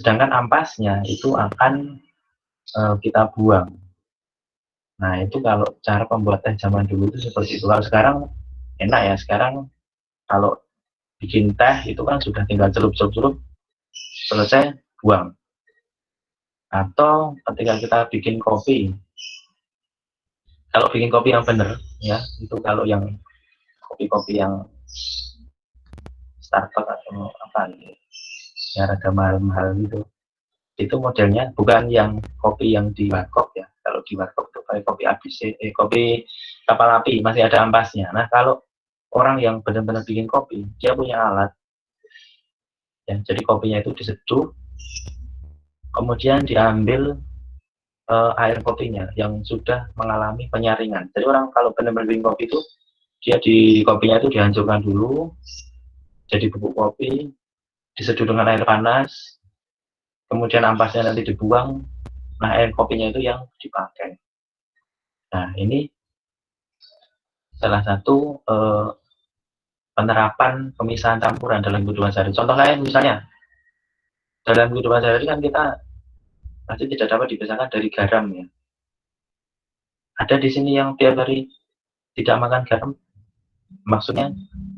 sedangkan ampasnya itu akan kita buang. Nah, itu kalau cara pembuat teh zaman dulu itu seperti itu. Kalau sekarang enak ya, sekarang kalau bikin teh itu kan sudah tinggal celup-celup, selesai, buang. Atau ketika kita bikin kopi, kalau bikin kopi yang benar ya, itu kalau yang kopi-kopi yang Starbucks atau apa gitu, ya rada mahal-mahal gitu, itu modelnya bukan yang kopi yang di warkop ya. Kalau di warkop itu kayak kopi ABC, kopi kapal api masih ada ampasnya. Nah, kalau orang yang benar-benar bikin kopi, dia punya alat ya, jadi kopinya itu diseduh, kemudian diambil air kopinya yang sudah mengalami penyaringan. Jadi orang kalau benar-benar bikin kopi itu, dia di kopinya itu dihancurkan dulu jadi bubuk kopi, diseduh dengan air panas, kemudian ampasnya nanti dibuang, nah air kopinya itu yang dipakai. Nah, ini salah satu penerapan pemisahan campuran dalam kehidupan sehari. Contoh lain misalnya, dalam kehidupan sehari kan kita pasti tidak dapat dipisahkan dari garam ya. Ada di sini yang tiap hari tidak makan garam, maksudnya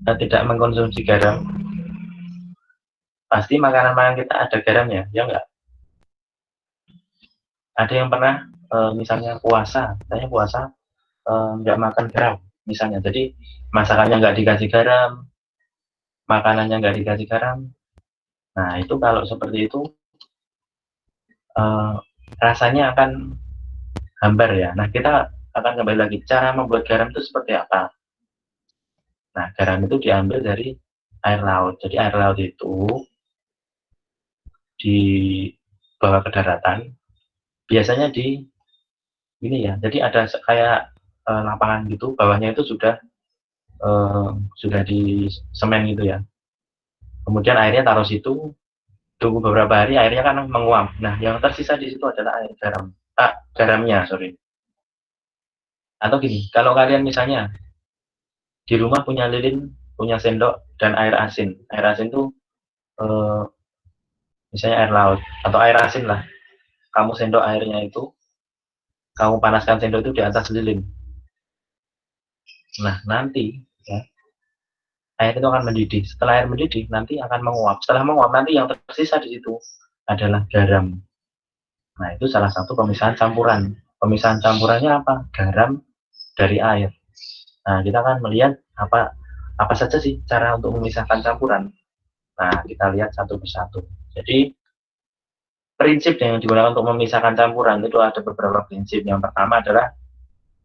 tidak mengkonsumsi garam. Pasti makanan-makanan kita ada garamnya, ya enggak? Ada yang pernah misalnya puasa, saya puasa nggak makan garam misalnya, jadi masakannya nggak dikasih garam, makanannya nggak dikasih garam. Nah, itu kalau seperti itu rasanya akan hambar ya. Nah, kita akan kembali lagi, cara membuat garam itu seperti apa. Nah, garam itu diambil dari air laut. Jadi air laut itu dibawa ke daratan, biasanya di ini ya, jadi ada kayak lapangan gitu, bawahnya itu sudah di semen gitu ya. Kemudian airnya taruh situ, tunggu beberapa hari, airnya kan menguap. Nah, yang tersisa di situ adalah air garam. Garamnya, sorry. Atau gini, kalau kalian misalnya di rumah punya lilin, punya sendok, dan air asin. Air asin itu misalnya air laut, atau air asin lah. Kamu sendok airnya itu, kamu panaskan sendok itu di atas lilin. Nah, nanti ya, air itu akan mendidih. Setelah air mendidih, nanti akan menguap. Setelah menguap, nanti yang tersisa di situ adalah garam. Nah, itu salah satu pemisahan campuran. Pemisahan campurannya apa? Garam dari air. Nah, kita akan melihat apa saja sih cara untuk memisahkan campuran. Nah, kita lihat satu persatu. Jadi, prinsip yang digunakan untuk memisahkan campuran itu ada beberapa prinsip. Yang pertama adalah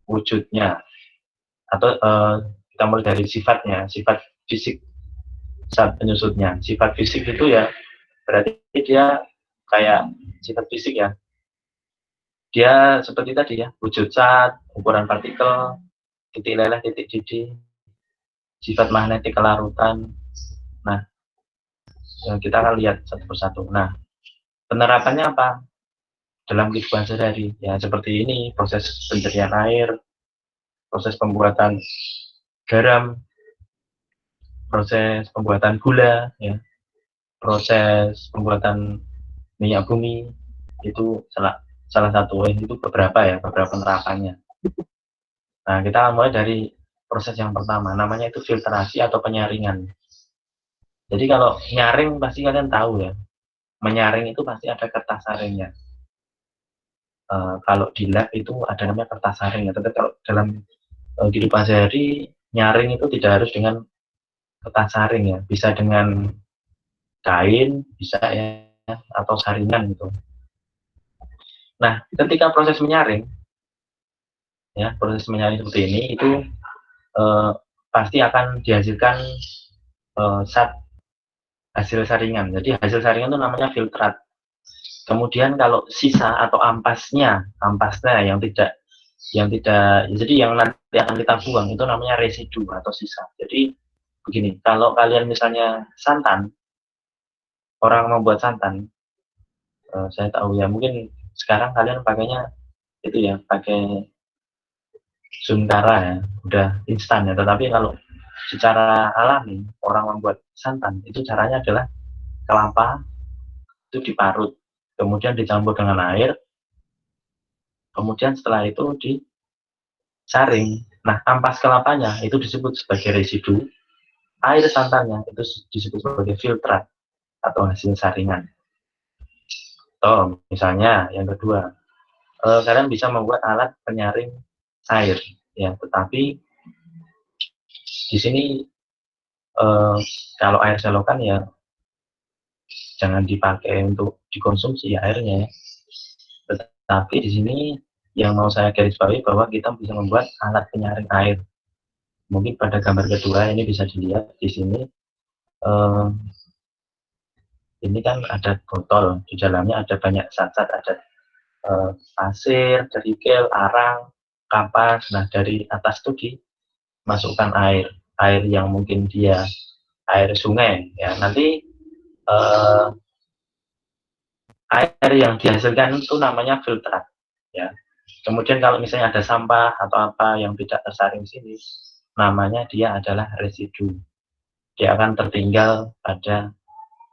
wujudnya, atau kita mulai dari sifatnya, sifat fisik saat penyusutnya. Sifat fisik itu ya berarti dia kayak sifat fisik ya, dia seperti tadi ya, wujud zat, ukuran partikel, titik leleh, titik didih, sifat magnetik kelarutan. Nah, kita akan lihat satu persatu. Nah, penerapannya apa dalam kehidupan sehari-hari? Ya seperti ini, proses pencerian air, proses pembuatan garam, proses pembuatan gula, ya, proses pembuatan minyak bumi, itu salah satu, itu beberapa penerapannya. Nah, kita mulai dari proses yang pertama, namanya itu filtrasi atau penyaringan. Jadi kalau nyaring pasti kalian tahu ya, menyaring itu pasti ada kertas saringnya. Kalau di lab itu ada namanya kertas saring ya, tapi kalau dalam kehidupan sehari nyaring itu tidak harus dengan kertas saring ya, bisa dengan kain, bisa ya, atau saringan gitu. Nah, ketika proses menyaring, ya proses menyaring seperti ini itu pasti akan dihasilkan zat hasil saringan. Jadi hasil saringan itu namanya filtrat. Kemudian kalau sisa atau ampasnya jadi yang nanti akan kita buang itu namanya residu atau sisa. Jadi begini, kalau kalian misalnya santan, orang membuat santan, saya tahu ya, mungkin sekarang kalian pakainya itu ya, pakai Suntara ya, udah instan ya. Tetapi kalau secara alami orang membuat santan itu caranya adalah kelapa, itu diparut, kemudian dicampur dengan air, kemudian setelah itu disaring. Nah, ampas kelapanya itu disebut sebagai residu, air santannya itu disebut sebagai filtrat atau hasil saringan. Atau misalnya yang kedua, kalian bisa membuat alat penyaring air, ya. Tetapi di sini kalau air selokan ya jangan dipakai untuk dikonsumsi airnya. Tetapi di sini yang mau saya garis bawahi bahwa kita bisa membuat alat penyaring air. Mungkin pada gambar kedua ini bisa dilihat di sini. Ini kan ada botol, di dalamnya ada banyak zat-zat, ada pasir, kerikil, arang, kapas. Nah, dari atas itu dimasukkan air yang mungkin dia air sungai, ya. Nanti air yang dihasilkan itu namanya filtrat, ya. Kemudian kalau misalnya ada sampah atau apa yang tidak tersaring di sini, namanya dia adalah residu. Dia akan tertinggal pada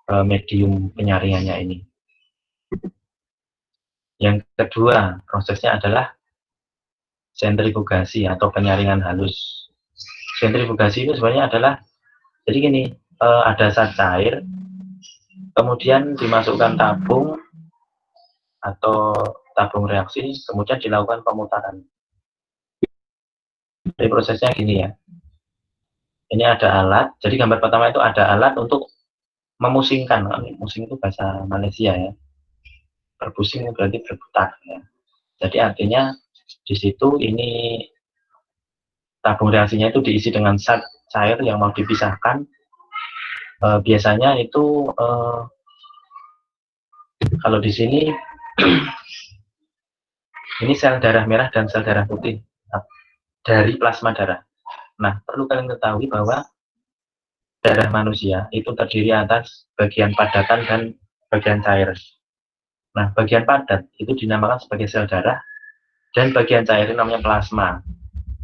medium penyaringannya ini. Yang kedua, prosesnya adalah sentrifugasi atau penyaringan halus. Sentrifugasi itu sebenarnya adalah, jadi gini, ada zat cair, kemudian dimasukkan tabung atau tabung reaksi, kemudian dilakukan pemutaran. Jadi prosesnya gini ya, ini ada alat, jadi gambar pertama itu ada alat untuk memusingkan, musing itu bahasa Malaysia ya, berpusing berarti berputar ya. Jadi artinya di situ ini tabung reaksinya itu diisi dengan zat cair yang mau dipisahkan. Biasanya itu kalau di sini ini sel darah merah dan sel darah putih dari plasma darah. Nah, perlu kalian ketahui bahwa darah manusia itu terdiri atas bagian padatan dan bagian cair. Nah, bagian padat itu dinamakan sebagai sel darah, dan bagian cair itu namanya plasma.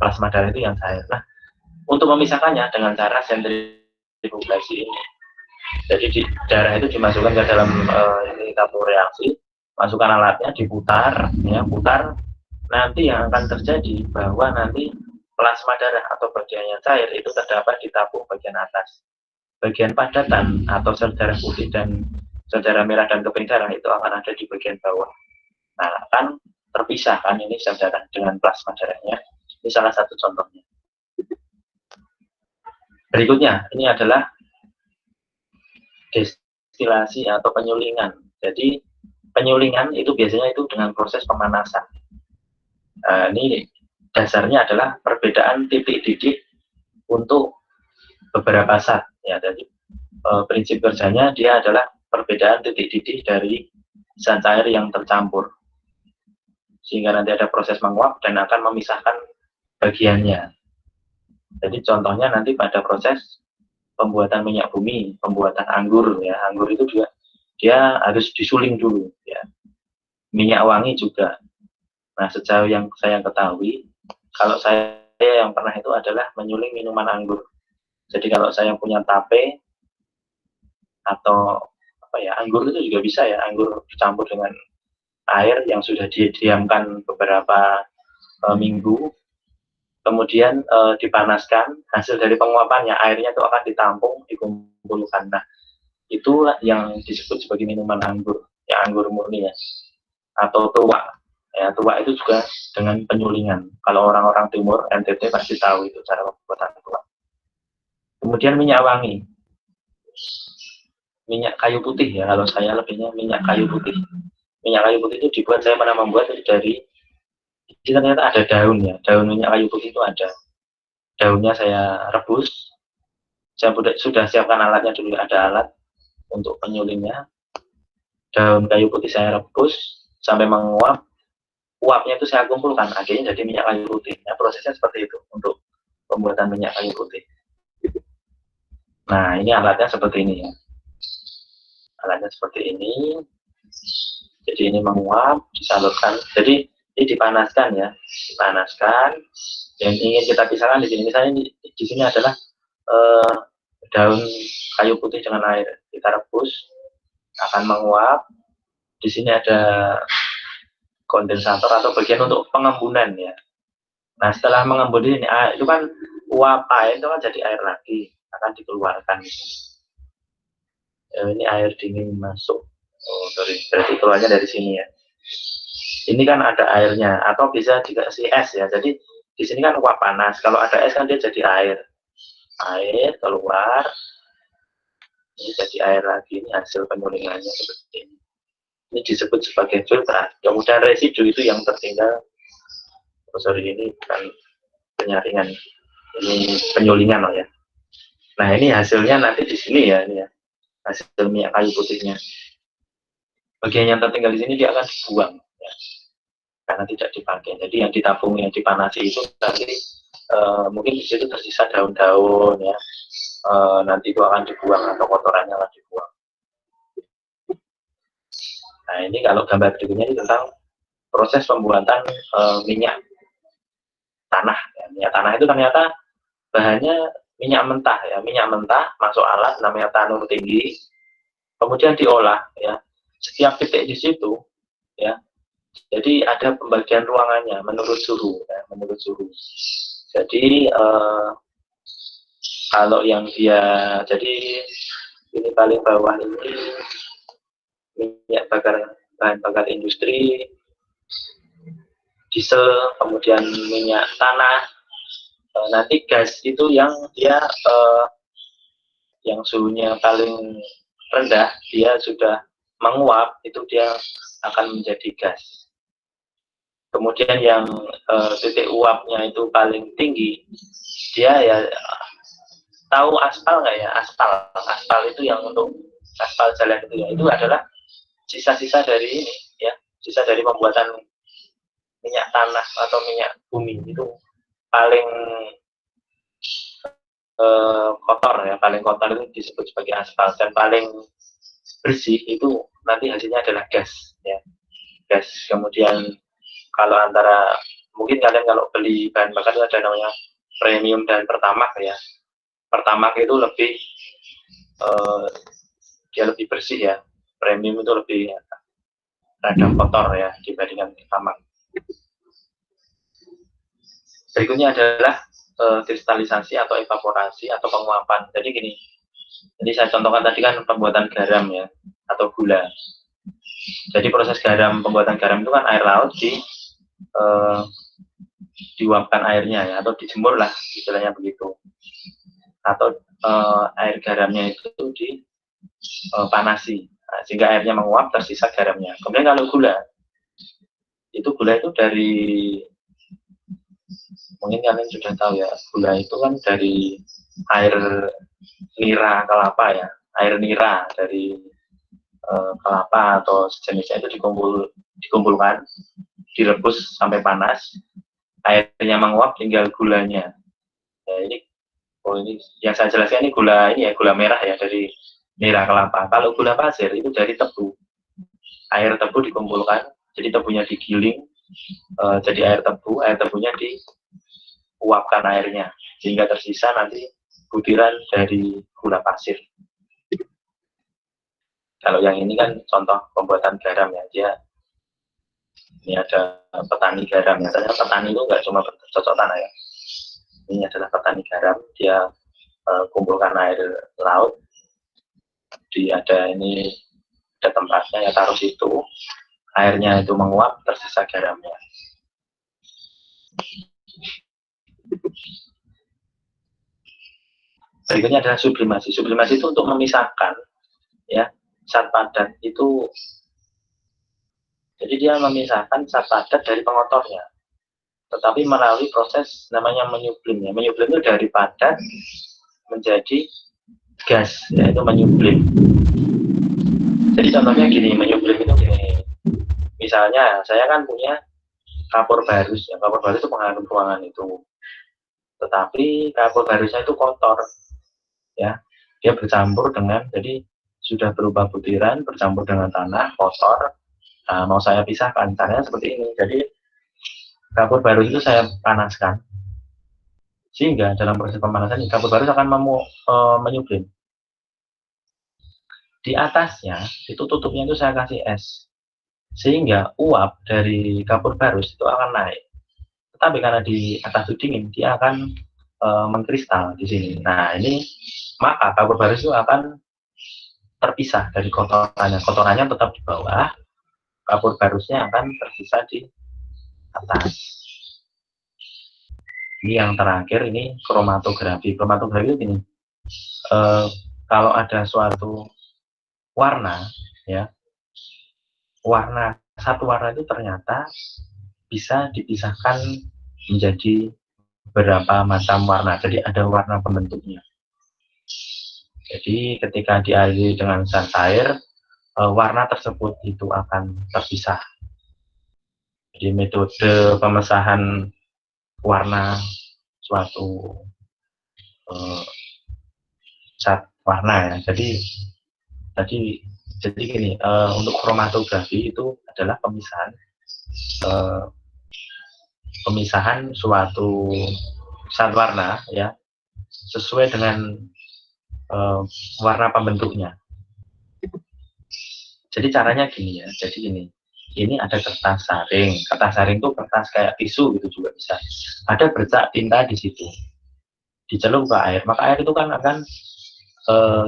Plasma darah itu yang cair. Nah, untuk memisahkannya dengan cara sentrifugasi ini. Jadi darah itu dimasukkan ke dalam ini tabung reaksi, masukkan alatnya, diputar, ya, putar. Nanti yang akan terjadi bahwa nanti plasma darah atau bagian yang cair itu terdapat di tabung bagian atas. Bagian padatan atau sel darah putih dan sel darah merah dan keping darah itu akan ada di bagian bawah. Nah, kan terpisah kan ini sel darah dengan plasma darahnya. Ini salah satu contohnya. Berikutnya, ini adalah destilasi atau penyulingan. Jadi penyulingan itu biasanya itu dengan proses pemanasan. Ini dasarnya adalah perbedaan titik didih untuk beberapa zat. Ya, jadi prinsip kerjanya dia adalah perbedaan titik didih dari zat cair yang tercampur, sehingga nanti ada proses menguap dan akan memisahkan bagiannya. Jadi contohnya nanti pada proses pembuatan minyak bumi, pembuatan anggur, ya, anggur itu juga dia harus disuling dulu, ya. Minyak wangi juga. Nah, sejauh yang saya ketahui, kalau saya yang pernah itu adalah menyuling minuman anggur. Jadi kalau saya punya tape atau apa ya, anggur itu juga bisa ya, anggur dicampur dengan air yang sudah didiamkan beberapa minggu, kemudian dipanaskan, hasil dari penguapannya airnya itu akan ditampung, dikumpulkan. Nah, itulah yang disebut sebagai minuman anggur, ya, anggur murni ya, atau tuak. Ya, tuak itu juga dengan penyulingan. Kalau orang-orang timur NTT pasti tahu itu cara pembuatan tuak. Kemudian minyak wangi, minyak kayu putih ya, kalau saya lebihnya minyak kayu putih. Minyak kayu putih itu dibuat, saya pernah membuat itu dari, ternyata ada daun ya, daun minyak kayu putih itu ada. Daunnya saya rebus, saya sudah siapkan alatnya dulu, ada alat untuk penyulingnya. Daun kayu putih saya rebus sampai menguap, uapnya itu saya kumpulkan, akhirnya jadi minyak kayu putih. Nah, prosesnya seperti itu untuk pembuatan minyak kayu putih. Nah, ini alatnya seperti ini ya. Alatnya seperti ini. Jadi ini menguap, disalurkan. Jadi ini dipanaskan ya, dipanaskan. Yang ingin kita pisahkan di sini, misalnya di sini adalah daun kayu putih dengan air. Kita rebus. akan menguap. Di sini ada kondensator atau bagian untuk pengembunan ya. Nah, setelah mengembun ini itu kan uap air itu kan jadi air lagi, akan dikeluarkan di sini. Ini air dingin masuk. Oh, berarti keluarnya dari sini ya. Ini kan ada airnya, atau bisa dikasih es ya. Jadi di sini kan uap panas. Kalau ada es kan dia jadi air. Air keluar, ini jadi air lagi. Ini hasil penyulingannya seperti ini. Ini disebut sebagai filter. Kemudian residu itu yang tertinggal. Oh, sorry, ini bukan penyaringan, ini penyulingan loh ya. Nah, ini hasilnya nanti di sini ya, ini ya. Hasil minyak kayu putihnya. Bagian yang tertinggal di sini dia akan dibuang ya, karena tidak dipakai. Jadi yang ditabung, yang dipanasi itu nanti mungkin di situ tersisa daun-daun ya, nanti itu akan dibuang atau kotorannya akan dibuang. Nah, ini kalau gambar berikutnya ini tentang proses pembuatan minyak tanah ya. Minyak tanah itu ternyata bahannya minyak mentah ya, minyak mentah masuk alat namanya tanur tinggi, kemudian diolah ya. Setiap titik di situ ya, jadi ada pembagian ruangannya menurut suhu ya, menurut suhu. Jadi kalau yang dia, jadi ini paling bawah ini minyak bakar, bahan bakar industri, diesel, kemudian minyak tanah. Nanti gas itu yang dia yang suhunya paling rendah, dia sudah menguap, itu dia akan menjadi gas. Kemudian yang titik uapnya itu paling tinggi, dia ya, tahu aspal nggak ya? Aspal itu yang untuk aspal jalan itu ya, itu adalah sisa-sisa dari ini ya, sisa dari pembuatan minyak tanah atau minyak bumi itu paling kotor ya, paling kotor itu disebut sebagai aspal, dan paling bersih itu nanti hasilnya adalah gas ya, gas. Kemudian kalau antara, mungkin kalian kalau beli bahan bakar itu ada namanya premium dan pertamax ya. Pertamax itu lebih dia lebih bersih ya, premium itu lebih rada kotor ya dibandingkan pertamax. Berikutnya adalah kristalisasi atau evaporasi atau penguapan. Jadi gini, jadi saya contohkan tadi kan pembuatan garam ya, atau gula. Jadi proses garam, pembuatan garam itu kan air laut diuapkan airnya ya, atau dijemur lah istilahnya begitu. Atau air garamnya itu dipanasi, sehingga airnya menguap, tersisa garamnya. Kemudian kalau gula itu dari, mungkin kalian sudah tahu ya, gula itu kan dari air nira kelapa ya, air nira dari kelapa atau sejenisnya itu dikumpulkan, direbus sampai panas, airnya menguap, tinggal gulanya. Ya, ini yang saya jelaskan ini gula, ini ya gula merah ya, dari nira kelapa. Kalau gula pasir itu dari tebu, air tebu dikumpulkan, jadi tebunya digiling jadi air tebu, air tebunya diuapkan airnya, sehingga tersisa nanti butiran dari gula pasir. Kalau yang ini kan contoh pembuatan garam ya, dia ini ada petani garam ya. Ternyata petani itu nggak cuma bercocok tanah ya. Ini adalah petani garam, dia kumpulkan air laut, ada tempatnya ya, taruh situ, airnya itu menguap, tersisa garamnya. Berikutnya adalah sublimasi. Sublimasi itu untuk memisahkan ya zat padat itu. Jadi dia memisahkan zat padat dari pengotornya, tetapi melalui proses namanya menyublim ya. Menyublim itu dari padat menjadi gas, yaitu menyublim. Jadi contohnya gini, menyublim itu gini. Misalnya saya kan punya kapur barus ya, kapur barus itu pengharum ruangan itu. Tetapi kapur barusnya itu kotor ya. Dia bercampur dengan, jadi sudah berubah butiran, bercampur dengan tanah, kotor. Nah, mau saya pisahkan, caranya seperti ini. Jadi kapur barus itu saya panaskan, sehingga dalam proses pemanasan kapur barus akan menyublim. Di atasnya itu tutupnya itu saya kasih es, sehingga uap dari kapur barus itu akan naik. Tetapi karena di atas itu dingin, dia akan mengkristal di sini. Nah, ini maka kapur barus itu akan terpisah dari kotorannya. Kotorannya tetap di bawah, kapur barusnya akan tersisa di atas. Ini yang terakhir, ini kromatografi. Kromatografi itu ini, kalau ada suatu warna, ya, satu warna itu ternyata bisa dipisahkan menjadi beberapa macam warna. Jadi ada warna pembentuknya. Jadi ketika dialiri dengan zat air, warna tersebut itu akan terpisah. Jadi metode pemesahan warna suatu zat warna ya. Jadi gini, untuk kromatografi itu adalah pemisahan suatu zat warna ya sesuai dengan warna pembentuknya. Jadi caranya gini ya. Jadi ini ada kertas saring. Kertas saring itu kertas kayak tisu gitu juga bisa. Ada bercak tinta di situ. Dicelup ke air, maka air itu kan akan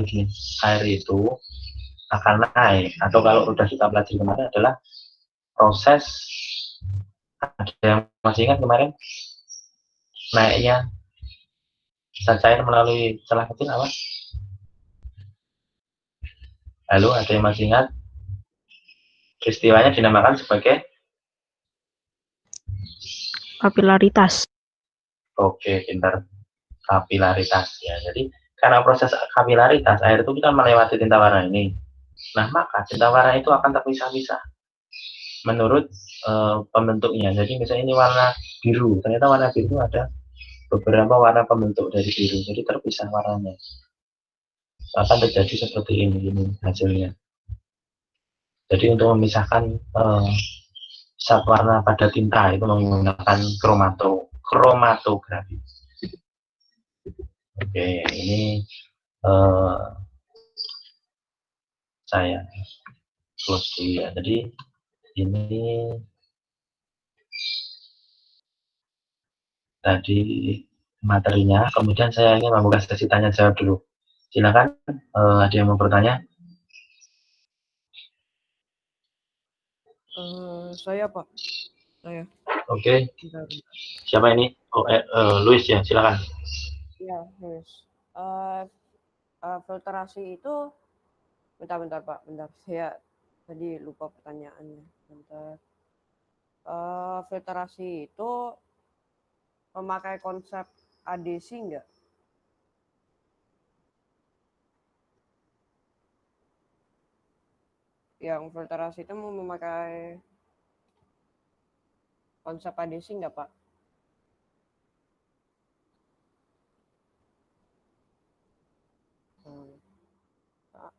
gini, air itu akan naik. Atau kalau sudah kita pelajari kemarin adalah proses, ada yang masih ingat kemarin naiknya zat cair melalui celah kecil apa? Halo, ada yang masih ingat? Peristiwanya dinamakan sebagai kapilaritas. oke, pintar, kapilaritas ya. Jadi karena proses kapilaritas air itu kan melewati tinta warna ini. Nah, maka tinta warna itu akan terpisah-pisah menurut pembentuknya. Jadi misalnya ini warna biru, ternyata warna biru ada beberapa warna pembentuk dari biru, jadi terpisah warnanya. Akan terjadi seperti ini hasilnya. Jadi untuk memisahkan zat warna pada tinta itu menggunakan kromatografi. Oke, ini saya close dulu ya. Jadi ini tadi materinya. Kemudian saya ingin membuka sesi tanya jawab dulu. Silakan, ada yang mau bertanya? Saya Pak. Saya. Oke. Bentar. Siapa ini? Oh, Luis ya, silakan. Ya, Luis. Filtrasi itu, bentar Pak, bentar. Saya tadi lupa pertanyaannya. Bentar. Filtrasi itu memakai konsep adesi enggak? Yang filtrasi itu mau memakai konsep adesi enggak, Pak? Pak.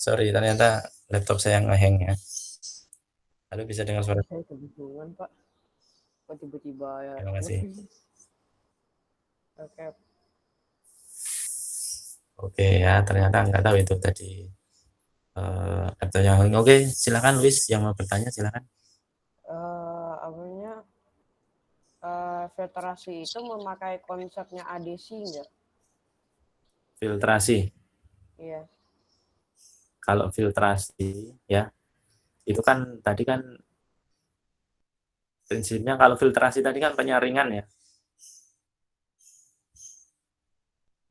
Sorry, ternyata laptop saya nge-hang ya. Lalu bisa dengar suara? Saya kebingungan, Pak. Kok tiba-tiba ya? Terima kasih. Oke. Oke ya, ternyata nggak tahu itu tadi laptopnya hang. Oke, silakan Luis yang mau bertanya, silakan. Filtrasi itu memakai konsepnya adesi enggak? Filtrasi. Iya. Kalau filtrasi ya, itu kan tadi kan prinsipnya kalau filtrasi tadi kan penyaringan ya.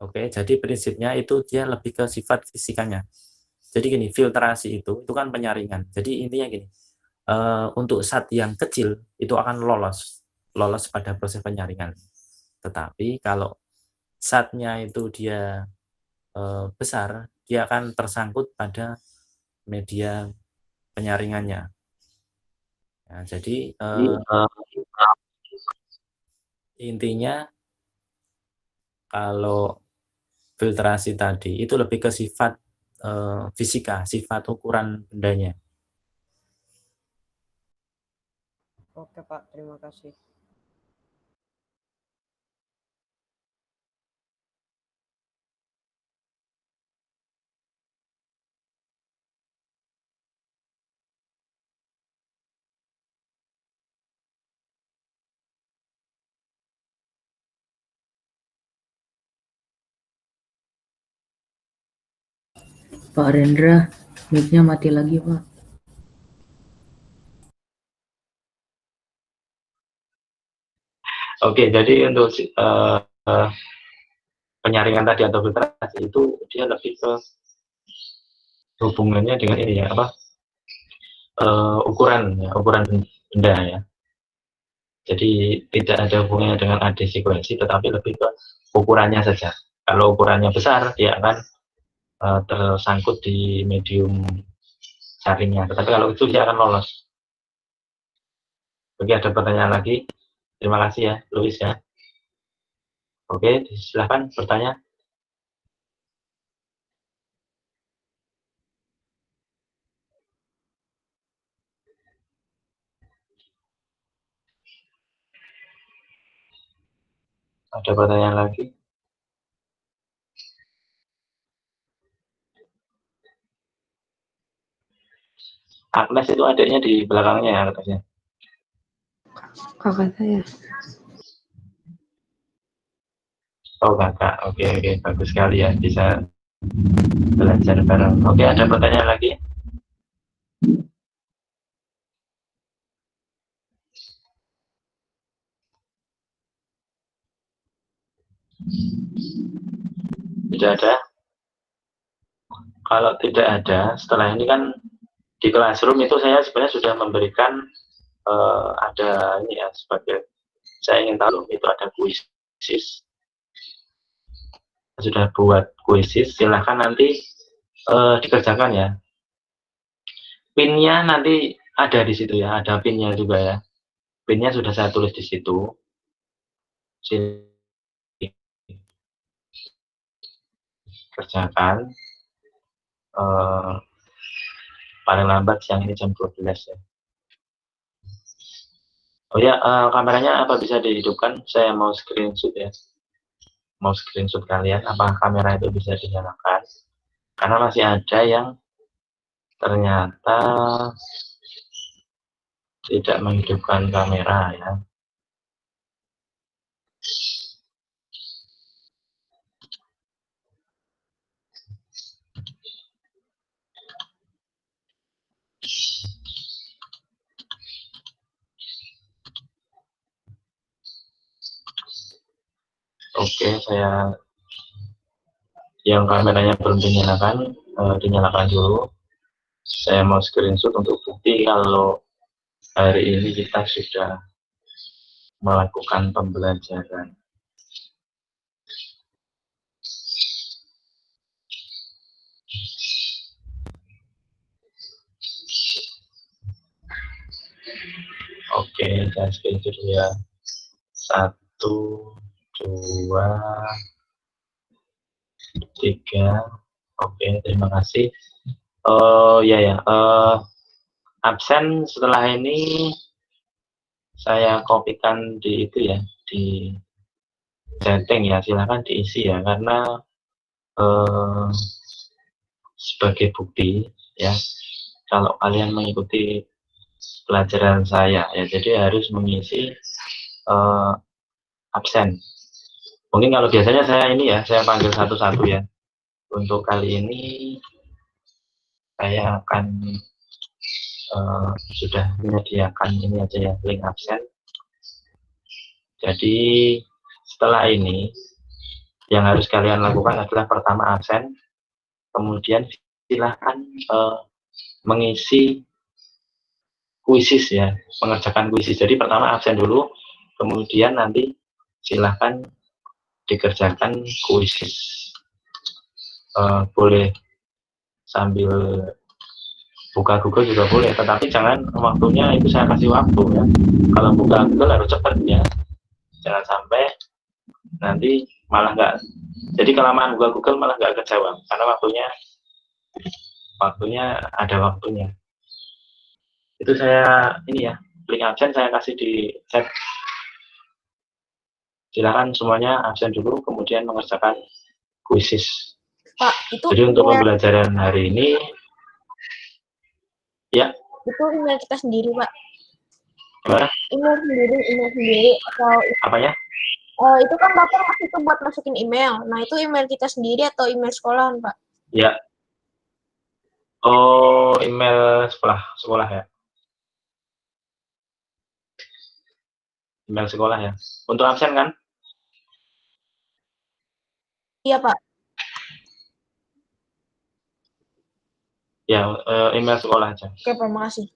Oke, jadi prinsipnya itu dia lebih ke sifat fisikanya. Jadi gini, filtrasi itu kan penyaringan. Jadi intinya gini, untuk zat yang kecil itu akan lolos pada proses penyaringan. Tetapi kalau zatnya itu dia besar, dia akan tersangkut pada media penyaringannya. Nah, jadi intinya kalau filtrasi tadi itu lebih ke sifat fisika, sifat ukuran bendanya. Oke Pak, terima kasih. Pak Rendra, mic-nya mati lagi, Pak. Oke, jadi untuk penyaringan tadi atau filtrasi itu dia lebih ke hubungannya dengan ini ya, apa, ukuran benda ya. Jadi tidak ada hubungannya dengan adhesivensi, tetapi lebih ke ukurannya saja. Kalau ukurannya besar, dia akan tersangkut di medium saringnya. Tetapi kalau itu dia akan lolos. Oke, ada pertanyaan lagi? Terima kasih ya, Luis ya. Oke, silahkan bertanya. Ada pertanyaan lagi? Agnes itu adiknya di belakangnya ya katanya. Kakak saya. Oh kakak, oke, bagus sekali ya bisa belajar bareng. Oke, ada pertanyaan lagi? Tidak ada? Kalau tidak ada, setelah ini kan di classroom itu saya sebenarnya sudah memberikan ada ini ya, sebagai saya ingin tahu itu ada kuisis. Sudah buat kuisis, silahkan nanti dikerjakan ya. Pinnya nanti ada di situ ya, ada pinnya juga ya. Pinnya sudah saya tulis di situ. Kerjakan paling lambat siang ini jam 12 ya. Oh ya, kameranya apa bisa dihidupkan? Saya mau screenshot ya. Mau screenshot kalian, apa kamera itu bisa dinyalakan? Karena masih ada yang ternyata tidak menghidupkan kamera ya. Oke, saya yang kameranya belum dinyalakan, dinyalakan dulu. Saya mau screenshot untuk bukti kalau hari ini kita sudah melakukan pembelajaran. Oke, saya screenshot dulu ya. 1, 2, 3. Oke, terima kasih. Oh ya ya, absen setelah ini saya kopikan di itu ya, di setting ya, silahkan diisi ya, karena sebagai bukti ya, kalau kalian mengikuti pelajaran saya ya, jadi harus mengisi absen. Mungkin kalau biasanya saya ini ya, saya panggil satu-satu ya. Untuk kali ini saya akan sudah menyediakan ini aja ya, link absen. Jadi setelah ini yang harus kalian lakukan adalah pertama absen, kemudian silahkan mengisi kuisis ya, mengerjakan kuisis. Jadi pertama absen dulu, kemudian nanti silahkan dikerjakan kuisis. Boleh sambil buka Google juga boleh, tetapi jangan waktunya itu saya kasih waktu ya. Kalau buka Google harus cepat ya, jangan sampai nanti malah nggak, jadi kelamaan buka Google malah nggak kejawab karena waktunya ada waktunya. Itu saya ini ya, link absen saya kasih di chat. Silakan semuanya absen dulu, kemudian mengerjakan kuisis. Pak, itu Jadi untuk email, pembelajaran hari ini, ya itu email kita sendiri, Pak. gimana? Email sendiri atau Apanya? itu kan Bapak waktu itu buat masukin email. Nah, itu email kita sendiri atau email sekolahan, Pak? Ya. Oh, email sekolah ya. Email sekolah ya. Untuk absen kan? Iya, Pak. Ya, email sekolah aja. Oke, Pak, makasih.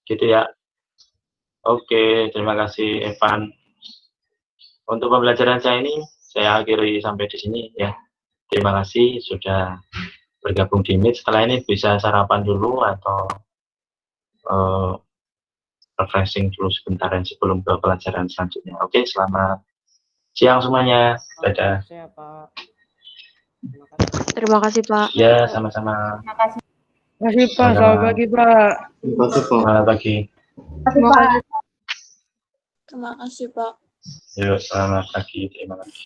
Gitu ya. Oke, terima kasih Evan. Untuk pembelajaran saya ini, saya akhiri sampai di sini ya. Terima kasih sudah bergabung di Meet. Setelah ini bisa sarapan dulu atau refreshing dulu sebentar sebelum ke pelajaran selanjutnya. Oke, selamat siang semuanya. Dadah. Saya Pak. Terima kasih, Pak. Ya, sama-sama. Terima kasih Pak. Sama-sama. Selamat pagi Pak. Selamat pagi. Terima kasih, Pak. Yuk, selamat pagi. Terima kasih.